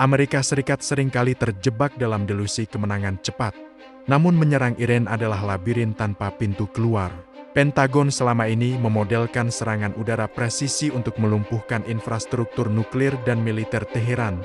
Amerika Serikat seringkali terjebak dalam delusi kemenangan cepat. Namun menyerang Iran adalah labirin tanpa pintu keluar. Pentagon selama ini memodelkan serangan udara presisi untuk melumpuhkan infrastruktur nuklir dan militer Teheran.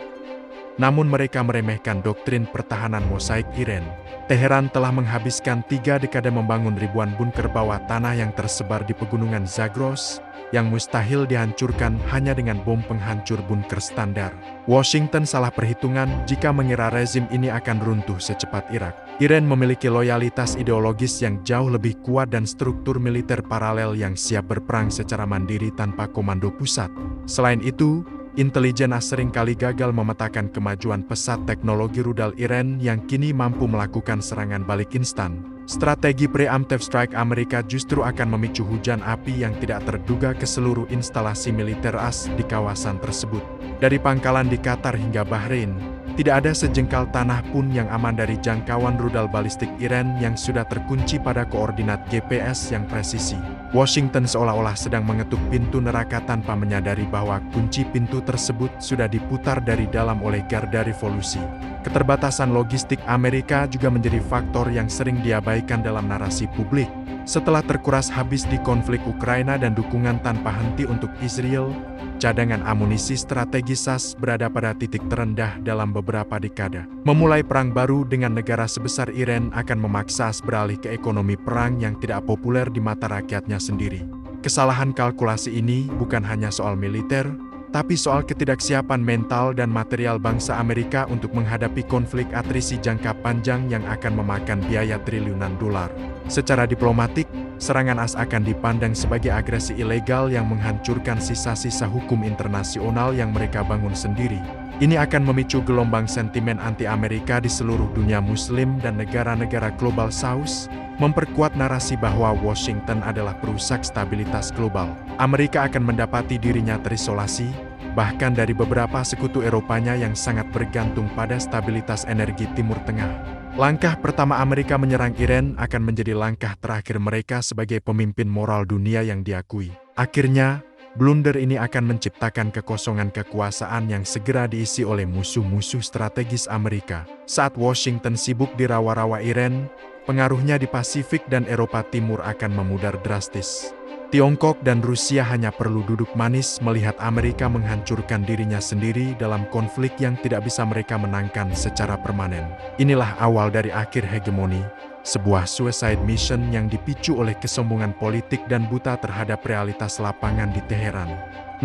Namun mereka meremehkan doktrin pertahanan mosaik Iran. Teheran telah menghabiskan 3 dekade membangun ribuan bunker bawah tanah yang tersebar di pegunungan Zagros, yang mustahil dihancurkan hanya dengan bom penghancur bunker standar. Washington salah perhitungan jika mengira rezim ini akan runtuh secepat Irak. Iran memiliki loyalitas ideologis yang jauh lebih kuat dan struktur militer paralel yang siap berperang secara mandiri tanpa komando pusat. Selain itu, intelijen seringkali gagal memetakan kemajuan pesat teknologi rudal Iran yang kini mampu melakukan serangan balik instan. Strategi preemptive strike Amerika justru akan memicu hujan api yang tidak terduga ke seluruh instalasi militer AS di kawasan tersebut. Dari pangkalan di Qatar hingga Bahrain, tidak ada sejengkal tanah pun yang aman dari jangkauan rudal balistik Iran yang sudah terkunci pada koordinat GPS yang presisi. Washington seolah-olah sedang mengetuk pintu neraka tanpa menyadari bahwa kunci pintu tersebut sudah diputar dari dalam oleh garda revolusi. Keterbatasan logistik Amerika juga menjadi faktor yang sering diabaikan dalam narasi publik. Setelah terkuras habis di konflik Ukraina dan dukungan tanpa henti untuk Israel, cadangan amunisi strategis AS berada pada titik terendah dalam beberapa dekade. Memulai perang baru dengan negara sebesar Iran akan memaksa AS beralih ke ekonomi perang yang tidak populer di mata rakyatnya sendiri. Kesalahan kalkulasi ini bukan hanya soal militer, tapi soal ketidaksiapan mental dan material bangsa Amerika untuk menghadapi konflik atrisi jangka panjang yang akan memakan biaya triliunan dolar. Secara diplomatik, serangan AS akan dipandang sebagai agresi ilegal yang menghancurkan sisa-sisa hukum internasional yang mereka bangun sendiri. Ini akan memicu gelombang sentimen anti-Amerika di seluruh dunia Muslim dan negara-negara Global South, memperkuat narasi bahwa Washington adalah perusak stabilitas global. Amerika akan mendapati dirinya terisolasi, bahkan dari beberapa sekutu Eropanya yang sangat bergantung pada stabilitas energi Timur Tengah. Langkah pertama Amerika menyerang Iran akan menjadi langkah terakhir mereka sebagai pemimpin moral dunia yang diakui. Akhirnya, blunder ini akan menciptakan kekosongan kekuasaan yang segera diisi oleh musuh-musuh strategis Amerika. Saat Washington sibuk di rawa-rawa Iran, pengaruhnya di Pasifik dan Eropa Timur akan memudar drastis. Tiongkok dan Rusia hanya perlu duduk manis melihat Amerika menghancurkan dirinya sendiri dalam konflik yang tidak bisa mereka menangkan secara permanen. Inilah awal dari akhir hegemoni, sebuah suicide mission yang dipicu oleh kesombongan politik dan buta terhadap realitas lapangan di Teheran.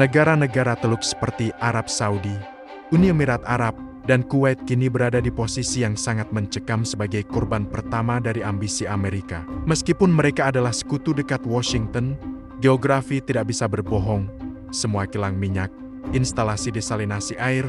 Negara-negara Teluk seperti Arab Saudi, Uni Emirat Arab, dan Kuwait kini berada di posisi yang sangat mencekam sebagai korban pertama dari ambisi Amerika. Meskipun mereka adalah sekutu dekat Washington, geografi tidak bisa berbohong. Semua kilang minyak, instalasi desalinasi air,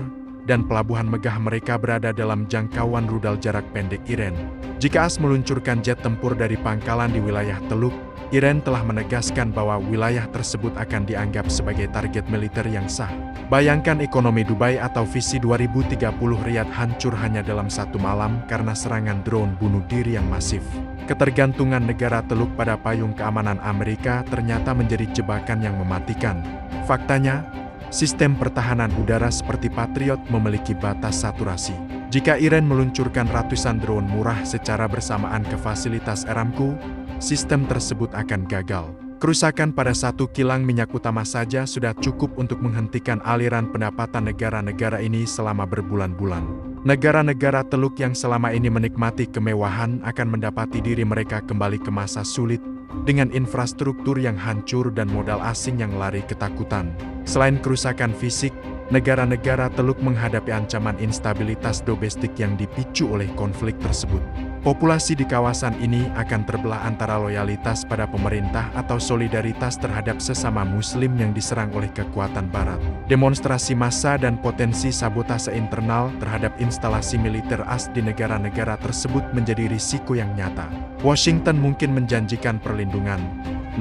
dan pelabuhan megah mereka berada dalam jangkauan rudal jarak pendek Iran. Jika AS meluncurkan jet tempur dari pangkalan di wilayah Teluk, Iran telah menegaskan bahwa wilayah tersebut akan dianggap sebagai target militer yang sah. Bayangkan ekonomi Dubai atau visi 2030 Riyadh hancur hanya dalam satu malam karena serangan drone bunuh diri yang masif. Ketergantungan negara Teluk pada payung keamanan Amerika ternyata menjadi jebakan yang mematikan. Faktanya, sistem pertahanan udara seperti Patriot memiliki batas saturasi. Jika Iran meluncurkan ratusan drone murah secara bersamaan ke fasilitas Aramco, sistem tersebut akan gagal. Kerusakan pada satu kilang minyak utama saja sudah cukup untuk menghentikan aliran pendapatan negara-negara ini selama berbulan-bulan. Negara-negara Teluk yang selama ini menikmati kemewahan akan mendapati diri mereka kembali ke masa sulit, dengan infrastruktur yang hancur dan modal asing yang lari ketakutan. Selain kerusakan fisik, negara-negara Teluk menghadapi ancaman instabilitas domestik yang dipicu oleh konflik tersebut. Populasi di kawasan ini akan terbelah antara loyalitas pada pemerintah atau solidaritas terhadap sesama Muslim yang diserang oleh kekuatan Barat. Demonstrasi massa dan potensi sabotase internal terhadap instalasi militer AS di negara-negara tersebut menjadi risiko yang nyata. Washington mungkin menjanjikan perlindungan,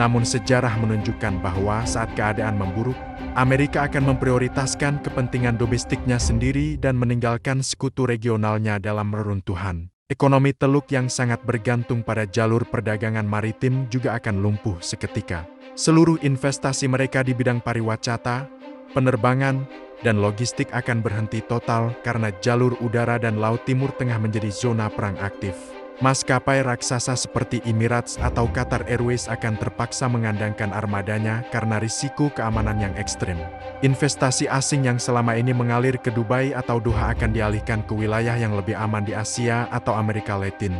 namun sejarah menunjukkan bahwa saat keadaan memburuk, Amerika akan memprioritaskan kepentingan domestiknya sendiri dan meninggalkan sekutu regionalnya dalam reruntuhan. Ekonomi Teluk yang sangat bergantung pada jalur perdagangan maritim juga akan lumpuh seketika. Seluruh investasi mereka di bidang pariwisata, penerbangan, dan logistik akan berhenti total karena jalur udara dan Laut Timur Tengah menjadi zona perang aktif. Maskapai raksasa seperti Emirates atau Qatar Airways akan terpaksa mengandangkan armadanya karena risiko keamanan yang ekstrim. Investasi asing yang selama ini mengalir ke Dubai atau Doha akan dialihkan ke wilayah yang lebih aman di Asia atau Amerika Latin,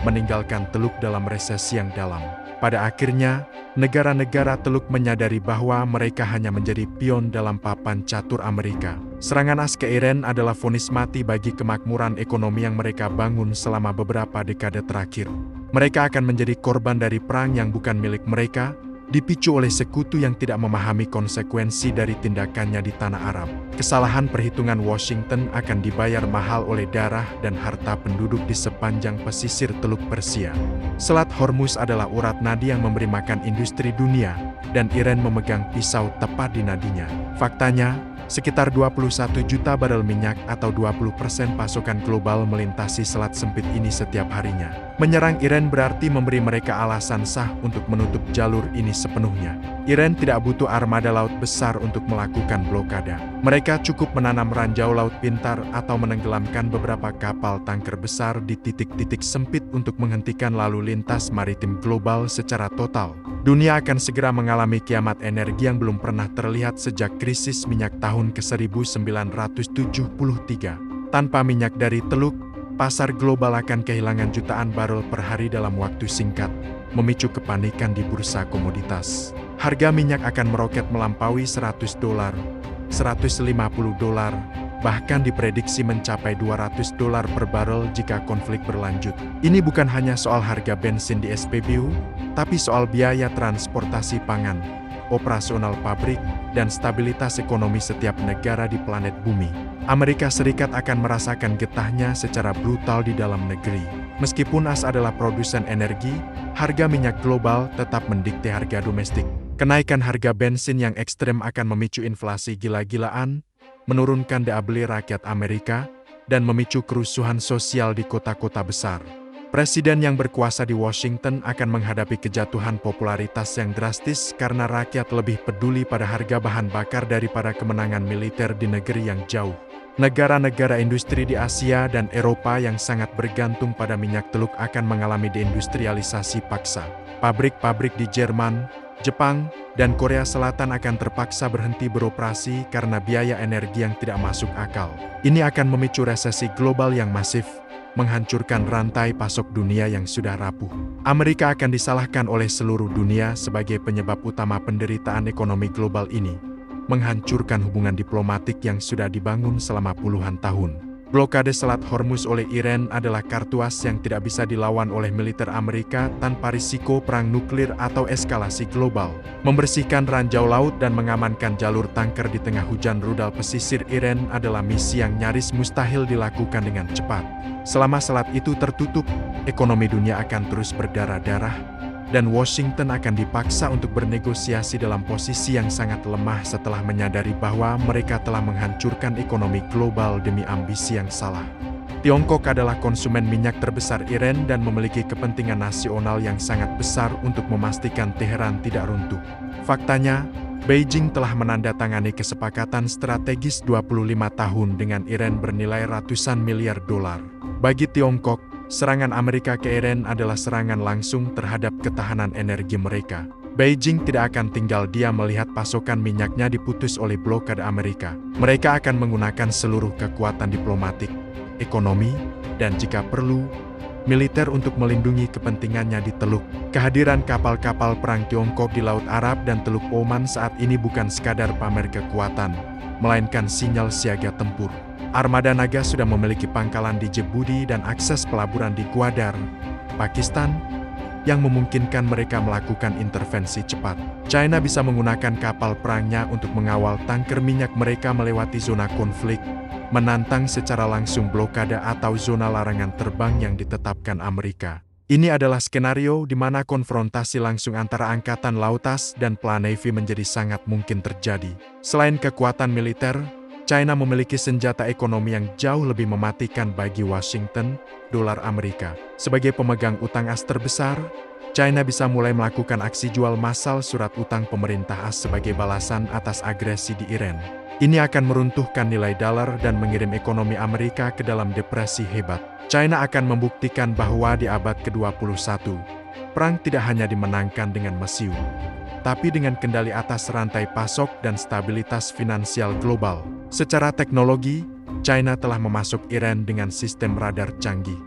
meninggalkan Teluk dalam resesi yang dalam. Pada akhirnya, negara-negara Teluk menyadari bahwa mereka hanya menjadi pion dalam papan catur Amerika. Serangan AS ke Iran adalah vonis mati bagi kemakmuran ekonomi yang mereka bangun selama beberapa dekade terakhir. Mereka akan menjadi korban dari perang yang bukan milik mereka, dipicu oleh sekutu yang tidak memahami konsekuensi dari tindakannya di tanah Arab. Kesalahan perhitungan Washington akan dibayar mahal oleh darah dan harta penduduk di sepanjang pesisir Teluk Persia. Selat Hormuz adalah urat nadi yang memberi makan industri dunia, dan Iran memegang pisau tepat di nadinya. Faktanya, sekitar 21 juta barel minyak atau 20% pasokan global melintasi selat sempit ini setiap harinya. Menyerang Iran berarti memberi mereka alasan sah untuk menutup jalur ini sepenuhnya. Iran tidak butuh armada laut besar untuk melakukan blokade. Mereka cukup menanam ranjau laut pintar atau menenggelamkan beberapa kapal tanker besar di titik-titik sempit untuk menghentikan lalu lintas maritim global secara total. Dunia akan segera mengalami kiamat energi yang belum pernah terlihat sejak krisis minyak tahun ke-1973. Tanpa minyak dari Teluk, pasar global akan kehilangan jutaan barel per hari dalam waktu singkat, memicu kepanikan di bursa komoditas. Harga minyak akan meroket melampaui $100, $150, bahkan diprediksi mencapai $200 per barel jika konflik berlanjut. Ini bukan hanya soal harga bensin di SPBU, tapi soal biaya transportasi pangan, operasional pabrik, dan stabilitas ekonomi setiap negara di planet bumi. Amerika Serikat akan merasakan getahnya secara brutal di dalam negeri. Meskipun AS adalah produsen energi, harga minyak global tetap mendikte harga domestik. Kenaikan harga bensin yang ekstrem akan memicu inflasi gila-gilaan, menurunkan daya beli rakyat Amerika, dan memicu kerusuhan sosial di kota-kota besar. Presiden yang berkuasa di Washington akan menghadapi kejatuhan popularitas yang drastis karena rakyat lebih peduli pada harga bahan bakar daripada kemenangan militer di negeri yang jauh. Negara-negara industri di Asia dan Eropa yang sangat bergantung pada minyak Teluk akan mengalami deindustrialisasi paksa. Pabrik-pabrik di Jerman, Jepang, dan Korea Selatan akan terpaksa berhenti beroperasi karena biaya energi yang tidak masuk akal. Ini akan memicu resesi global yang masif, menghancurkan rantai pasok dunia yang sudah rapuh. Amerika akan disalahkan oleh seluruh dunia sebagai penyebab utama penderitaan ekonomi global ini, menghancurkan hubungan diplomatik yang sudah dibangun selama puluhan tahun. Blokade Selat Hormuz oleh Iran adalah kartu as yang tidak bisa dilawan oleh militer Amerika tanpa risiko perang nuklir atau eskalasi global. Membersihkan ranjau laut dan mengamankan jalur tanker di tengah hujan rudal pesisir Iran adalah misi yang nyaris mustahil dilakukan dengan cepat. Selama selat itu tertutup, ekonomi dunia akan terus berdarah-darah, dan Washington akan dipaksa untuk bernegosiasi dalam posisi yang sangat lemah setelah menyadari bahwa mereka telah menghancurkan ekonomi global demi ambisi yang salah. Tiongkok adalah konsumen minyak terbesar Iran dan memiliki kepentingan nasional yang sangat besar untuk memastikan Teheran tidak runtuh. Faktanya, Beijing telah menandatangani kesepakatan strategis 25 tahun dengan Iran bernilai ratusan miliar dolar. Bagi Tiongkok, serangan Amerika ke Iran adalah serangan langsung terhadap ketahanan energi mereka. Beijing tidak akan tinggal diam melihat pasokan minyaknya diputus oleh blokade Amerika. Mereka akan menggunakan seluruh kekuatan diplomatik, ekonomi, dan jika perlu, militer untuk melindungi kepentingannya di Teluk. Kehadiran kapal-kapal perang Tiongkok di Laut Arab dan Teluk Oman saat ini bukan sekadar pamer kekuatan, melainkan sinyal siaga tempur. Armada Naga sudah memiliki pangkalan di Djibouti dan akses pelaburan di Gwadar, Pakistan, yang memungkinkan mereka melakukan intervensi cepat. China bisa menggunakan kapal perangnya untuk mengawal tanker minyak mereka melewati zona konflik, menantang secara langsung blokade atau zona larangan terbang yang ditetapkan Amerika. Ini adalah skenario di mana konfrontasi langsung antara Angkatan Laut AS dan Plan Navy menjadi sangat mungkin terjadi. Selain kekuatan militer, China memiliki senjata ekonomi yang jauh lebih mematikan bagi Washington, dolar Amerika. Sebagai pemegang utang as terbesar, China bisa mulai melakukan aksi jual massal surat utang pemerintah as sebagai balasan atas agresi di Iran. Ini akan meruntuhkan nilai dolar dan mengirim ekonomi Amerika ke dalam depresi hebat. China akan membuktikan bahwa di abad ke-21, perang tidak hanya dimenangkan dengan mesiu, tapi dengan kendali atas rantai pasok dan stabilitas finansial global. Secara teknologi, China telah memasuk Iran dengan sistem radar canggih,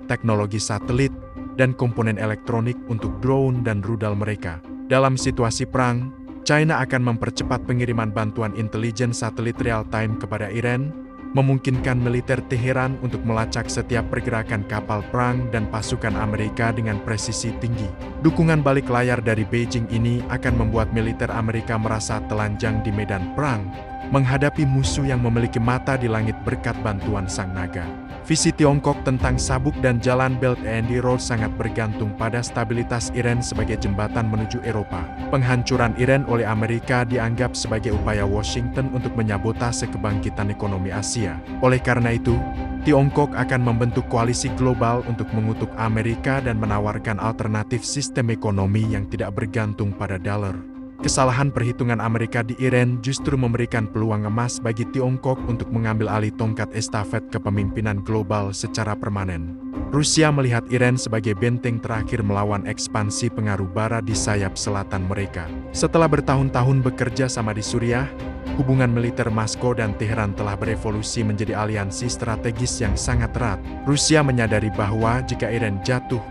teknologi satelit, dan komponen elektronik untuk drone dan rudal mereka. Dalam situasi perang, China akan mempercepat pengiriman bantuan intelijen satelit real-time kepada Iran, memungkinkan militer Teheran untuk melacak setiap pergerakan kapal perang dan pasukan Amerika dengan presisi tinggi. Dukungan balik layar dari Beijing ini akan membuat militer Amerika merasa telanjang di medan perang, menghadapi musuh yang memiliki mata di langit berkat bantuan Sang Naga. Visi Tiongkok tentang sabuk dan jalan Belt and Road sangat bergantung pada stabilitas Iran sebagai jembatan menuju Eropa. Penghancuran Iran oleh Amerika dianggap sebagai upaya Washington untuk menyabotase kebangkitan ekonomi Asia. Oleh karena itu, Tiongkok akan membentuk koalisi global untuk mengutuk Amerika dan menawarkan alternatif sistem ekonomi yang tidak bergantung pada dolar. Kesalahan perhitungan Amerika di Iran justru memberikan peluang emas bagi Tiongkok untuk mengambil alih tongkat estafet kepemimpinan global secara permanen. Rusia melihat Iran sebagai benteng terakhir melawan ekspansi pengaruh Barat di sayap selatan mereka. Setelah bertahun-tahun bekerja sama di Suriah, hubungan militer Moskow dan Teheran telah berevolusi menjadi aliansi strategis yang sangat erat. Rusia menyadari bahwa jika Iran jatuh,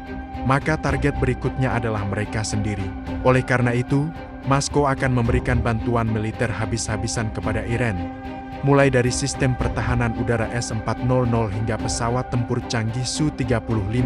maka target berikutnya adalah mereka sendiri. Oleh karena itu, Moskow akan memberikan bantuan militer habis-habisan kepada Iran, mulai dari sistem pertahanan udara S-400 hingga pesawat tempur canggih Su-35,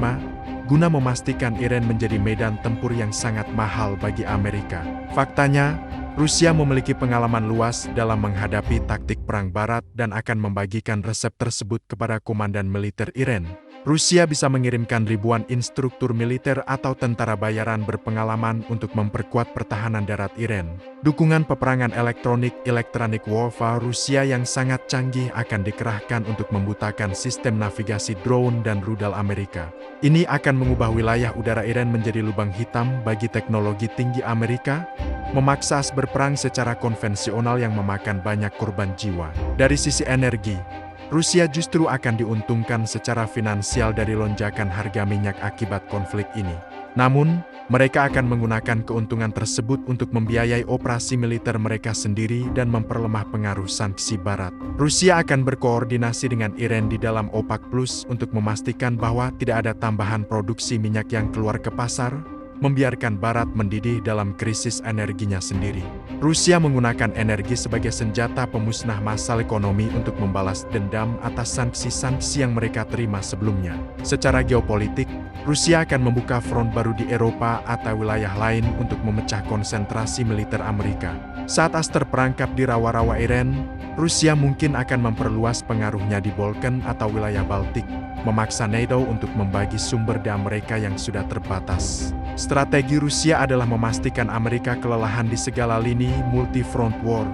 guna memastikan Iran menjadi medan tempur yang sangat mahal bagi Amerika. Faktanya, Rusia memiliki pengalaman luas dalam menghadapi taktik perang Barat dan akan membagikan resep tersebut kepada komandan militer Iran. Rusia bisa mengirimkan ribuan instruktur militer atau tentara bayaran berpengalaman untuk memperkuat pertahanan darat Iran. Dukungan peperangan electronic warfare Rusia yang sangat canggih akan dikerahkan untuk membutakan sistem navigasi drone dan rudal Amerika. Ini akan mengubah wilayah udara Iran menjadi lubang hitam bagi teknologi tinggi Amerika, memaksa as berperang secara konvensional yang memakan banyak korban jiwa. Dari sisi energi, Rusia justru akan diuntungkan secara finansial dari lonjakan harga minyak akibat konflik ini. Namun, mereka akan menggunakan keuntungan tersebut untuk membiayai operasi militer mereka sendiri dan memperlemah pengaruh sanksi Barat. Rusia akan berkoordinasi dengan Iran di dalam OPEC Plus untuk memastikan bahwa tidak ada tambahan produksi minyak yang keluar ke pasar, membiarkan Barat mendidih dalam krisis energinya sendiri. Rusia menggunakan energi sebagai senjata pemusnah massal ekonomi untuk membalas dendam atas sanksi-sanksi yang mereka terima sebelumnya. Secara geopolitik, Rusia akan membuka front baru di Eropa atau wilayah lain untuk memecah konsentrasi militer Amerika. Saat as terperangkap di rawa-rawa Iran, Rusia mungkin akan memperluas pengaruhnya di Balkan atau wilayah Baltik, memaksa NATO untuk membagi sumber daya mereka yang sudah terbatas. Strategi Rusia adalah memastikan Amerika kelelahan di segala lini multi-front war,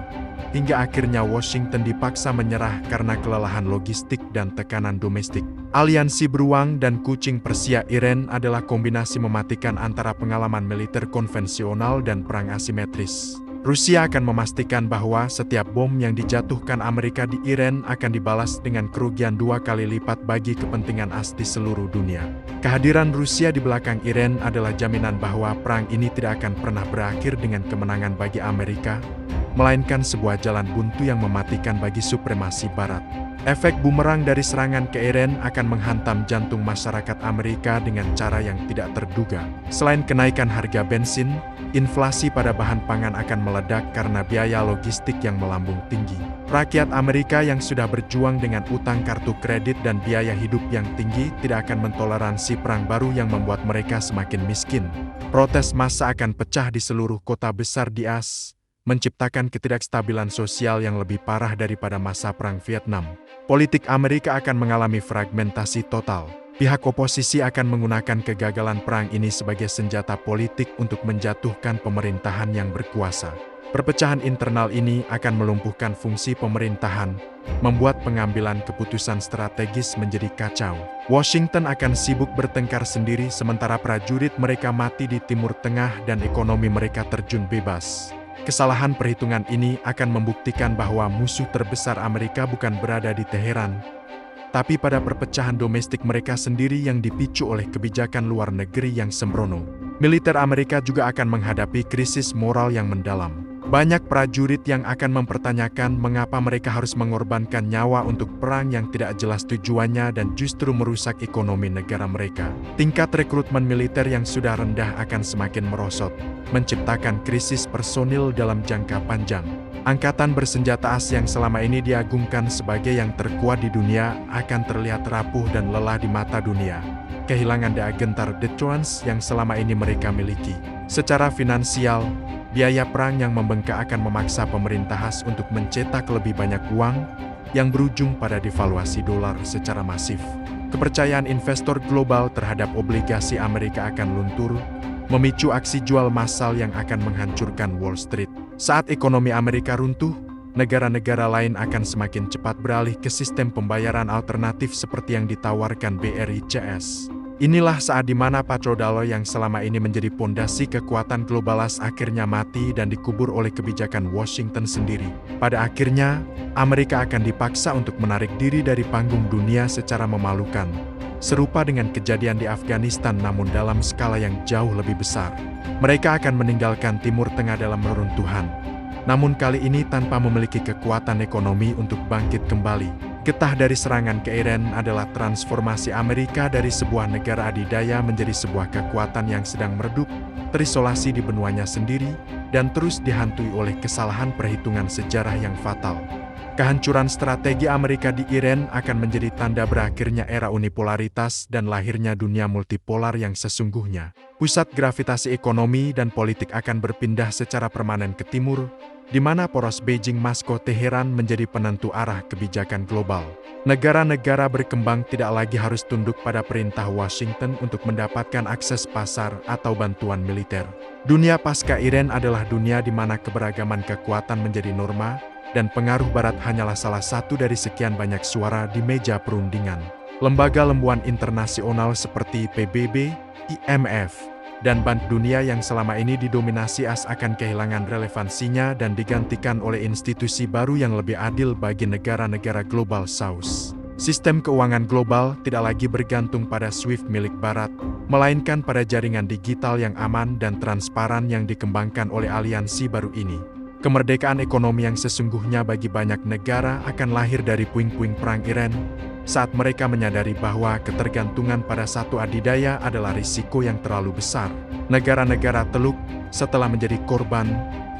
hingga akhirnya Washington dipaksa menyerah karena kelelahan logistik dan tekanan domestik. Aliansi beruang dan kucing Persia Iran adalah kombinasi mematikan antara pengalaman militer konvensional dan perang asimetris. Rusia akan memastikan bahwa setiap bom yang dijatuhkan Amerika di Iran akan dibalas dengan kerugian 2 kali lipat bagi kepentingan as di seluruh dunia. Kehadiran Rusia di belakang Iran adalah jaminan bahwa perang ini tidak akan pernah berakhir dengan kemenangan bagi Amerika, melainkan sebuah jalan buntu yang mematikan bagi supremasi Barat. Efek bumerang dari serangan ke Iran akan menghantam jantung masyarakat Amerika dengan cara yang tidak terduga. Selain kenaikan harga bensin, inflasi pada bahan pangan akan meledak karena biaya logistik yang melambung tinggi. Rakyat Amerika yang sudah berjuang dengan utang kartu kredit dan biaya hidup yang tinggi tidak akan mentoleransi perang baru yang membuat mereka semakin miskin. Protes massa akan pecah di seluruh kota besar di AS, menciptakan ketidakstabilan sosial yang lebih parah daripada masa Perang Vietnam. Politik Amerika akan mengalami fragmentasi total. Pihak oposisi akan menggunakan kegagalan perang ini sebagai senjata politik untuk menjatuhkan pemerintahan yang berkuasa. Perpecahan internal ini akan melumpuhkan fungsi pemerintahan, membuat pengambilan keputusan strategis menjadi kacau. Washington akan sibuk bertengkar sendiri sementara prajurit mereka mati di Timur Tengah dan ekonomi mereka terjun bebas. Kesalahan perhitungan ini akan membuktikan bahwa musuh terbesar Amerika bukan berada di Teheran, tapi pada perpecahan domestik mereka sendiri yang dipicu oleh kebijakan luar negeri yang sembrono. Militer Amerika juga akan menghadapi krisis moral yang mendalam. Banyak prajurit yang akan mempertanyakan mengapa mereka harus mengorbankan nyawa untuk perang yang tidak jelas tujuannya dan justru merusak ekonomi negara mereka. Tingkat rekrutmen militer yang sudah rendah akan semakin merosot, menciptakan krisis personil dalam jangka panjang. Angkatan bersenjata AS yang selama ini diagungkan sebagai yang terkuat di dunia akan terlihat rapuh dan lelah di mata dunia, kehilangan daya gentar deterrence yang selama ini mereka miliki. Secara finansial, biaya perang yang membengkak akan memaksa pemerintah AS untuk mencetak lebih banyak uang, yang berujung pada devaluasi dolar secara masif. Kepercayaan investor global terhadap obligasi Amerika akan luntur, memicu aksi jual massal yang akan menghancurkan Wall Street. Saat ekonomi Amerika runtuh, negara-negara lain akan semakin cepat beralih ke sistem pembayaran alternatif seperti yang ditawarkan BRICS. Inilah saat di mana petrodollar yang selama ini menjadi pondasi kekuatan globalas akhirnya mati dan dikubur oleh kebijakan Washington sendiri. Pada akhirnya, Amerika akan dipaksa untuk menarik diri dari panggung dunia secara memalukan. Serupa dengan kejadian di Afghanistan namun dalam skala yang jauh lebih besar. Mereka akan meninggalkan Timur Tengah dalam reruntuhan. Namun kali ini tanpa memiliki kekuatan ekonomi untuk bangkit kembali. Getah dari serangan ke Iran adalah transformasi Amerika dari sebuah negara adidaya menjadi sebuah kekuatan yang sedang meredup, terisolasi di benuanya sendiri, dan terus dihantui oleh kesalahan perhitungan sejarah yang fatal. Kehancuran strategi Amerika di Iran akan menjadi tanda berakhirnya era unipolaritas dan lahirnya dunia multipolar yang sesungguhnya. Pusat gravitasi ekonomi dan politik akan berpindah secara permanen ke timur, di mana poros Beijing Moskow Teheran menjadi penentu arah kebijakan global. Negara-negara berkembang tidak lagi harus tunduk pada perintah Washington untuk mendapatkan akses pasar atau bantuan militer. Dunia pasca Iran adalah dunia di mana keberagaman kekuatan menjadi norma, dan pengaruh Barat hanyalah salah satu dari sekian banyak suara di meja perundingan. Lembaga lembuan internasional seperti PBB, IMF, dan Bank Dunia yang selama ini didominasi AS akan kehilangan relevansinya dan digantikan oleh institusi baru yang lebih adil bagi negara-negara global South. Sistem keuangan global tidak lagi bergantung pada SWIFT milik Barat, melainkan pada jaringan digital yang aman dan transparan yang dikembangkan oleh aliansi baru ini. Kemerdekaan ekonomi yang sesungguhnya bagi banyak negara akan lahir dari puing-puing perang Iran, saat mereka menyadari bahwa ketergantungan pada satu adidaya adalah risiko yang terlalu besar. Negara-negara teluk, setelah menjadi korban,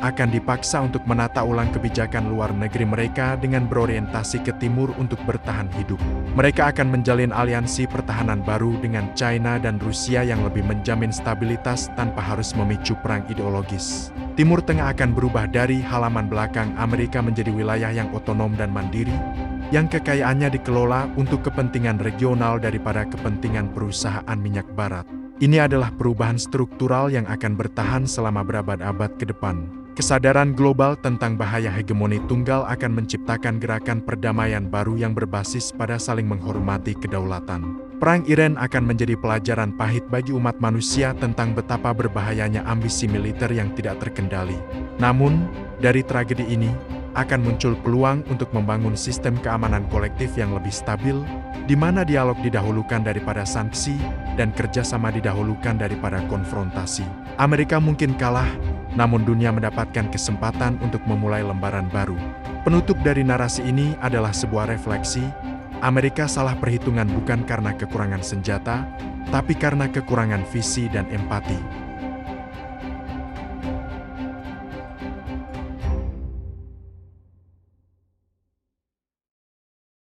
akan dipaksa untuk menata ulang kebijakan luar negeri mereka dengan berorientasi ke timur untuk bertahan hidup. Mereka akan menjalin aliansi pertahanan baru dengan China dan Rusia yang lebih menjamin stabilitas tanpa harus memicu perang ideologis. Timur Tengah akan berubah dari halaman belakang Amerika menjadi wilayah yang otonom dan mandiri, yang kekayaannya dikelola untuk kepentingan regional daripada kepentingan perusahaan minyak Barat. Ini adalah perubahan struktural yang akan bertahan selama berabad-abad ke depan. Kesadaran global tentang bahaya hegemoni tunggal akan menciptakan gerakan perdamaian baru yang berbasis pada saling menghormati kedaulatan. Perang Iran akan menjadi pelajaran pahit bagi umat manusia tentang betapa berbahayanya ambisi militer yang tidak terkendali. Namun, dari tragedi ini, akan muncul peluang untuk membangun sistem keamanan kolektif yang lebih stabil, di mana dialog didahulukan daripada sanksi, dan kerjasama didahulukan daripada konfrontasi. Amerika mungkin kalah, namun dunia mendapatkan kesempatan untuk memulai lembaran baru. Penutup dari narasi ini adalah sebuah refleksi, Amerika salah perhitungan bukan karena kekurangan senjata, tapi karena kekurangan visi dan empati.